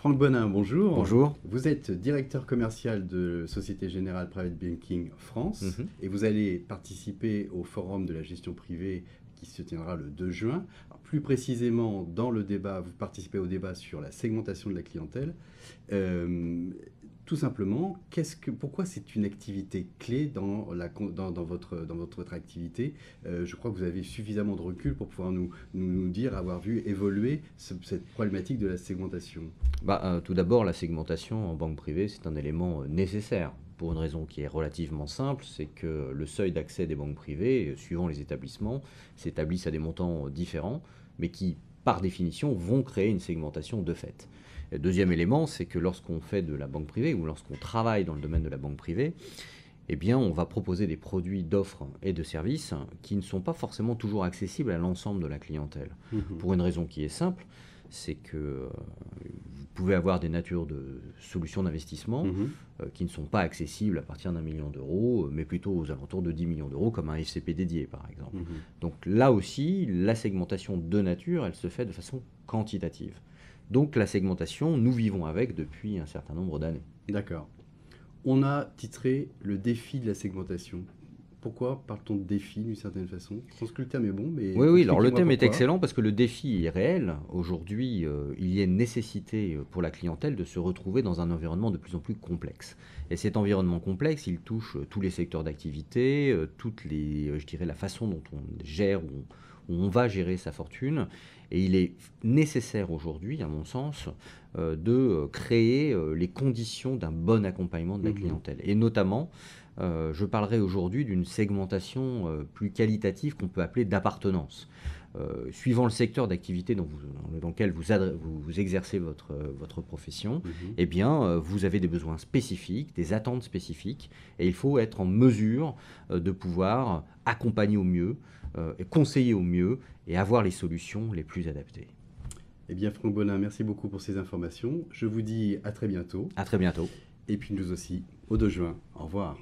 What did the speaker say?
Franck Bonin, bonjour. Bonjour. Vous êtes directeur commercial de Société Générale Private Banking France et vous allez participer au forum de la gestion privée qui se tiendra le 2 juin. Alors, plus précisément, dans le débat, vous participez au débat sur la segmentation de la clientèle. Tout simplement, pourquoi c'est une activité clé dans votre activité? Je crois que vous avez suffisamment de recul pour pouvoir nous dire, avoir vu évoluer cette problématique de la segmentation. Tout d'abord, la segmentation en banque privée, c'est un élément nécessaire pour une raison qui est relativement simple, c'est que le seuil d'accès des banques privées, suivant les établissements, s'établissent à des montants différents, mais qui, par définition, vont créer une segmentation de fait. Le deuxième élément, c'est que lorsqu'on fait de la banque privée ou lorsqu'on travaille dans le domaine de la banque privée, eh bien, on va proposer des produits d'offres et de services qui ne sont pas forcément toujours accessibles à l'ensemble de la clientèle. Pour une raison qui est simple, c'est que vous pouvez avoir des natures de solutions d'investissement qui ne sont pas accessibles à partir d'1 million d'euros, mais plutôt aux alentours de 10 millions d'euros, comme un FCP dédié, par exemple. Donc là aussi, la segmentation de nature, elle se fait de façon quantitative. Donc la segmentation, nous vivons avec depuis un certain nombre d'années. D'accord. On a titré le défi de la segmentation. Pourquoi parle-t-on de défi d'une certaine façon? Je pense que le terme est bon, mais... Oui, alors le thème est excellent parce que le défi est réel. Aujourd'hui, il y a une nécessité pour la clientèle de se retrouver dans un environnement de plus en plus complexe. Et cet environnement complexe, il touche tous les secteurs d'activité, la façon dont on gère, où on va gérer sa fortune. Et il est nécessaire aujourd'hui, à mon sens, de créer les conditions d'un bon accompagnement de la clientèle. Et notamment, je parlerai aujourd'hui d'une segmentation plus qualitative qu'on peut appeler d'appartenance. Suivant le secteur d'activité dans lequel vous exercez votre profession, eh bien, vous avez des besoins spécifiques, des attentes spécifiques, et il faut être en mesure de pouvoir accompagner au mieux, conseiller au mieux et avoir les solutions les plus adaptées. Eh bien, Franck Bonin, merci beaucoup pour ces informations. Je vous dis à très bientôt. À très bientôt. Et puis nous aussi, au 2 juin. Au revoir.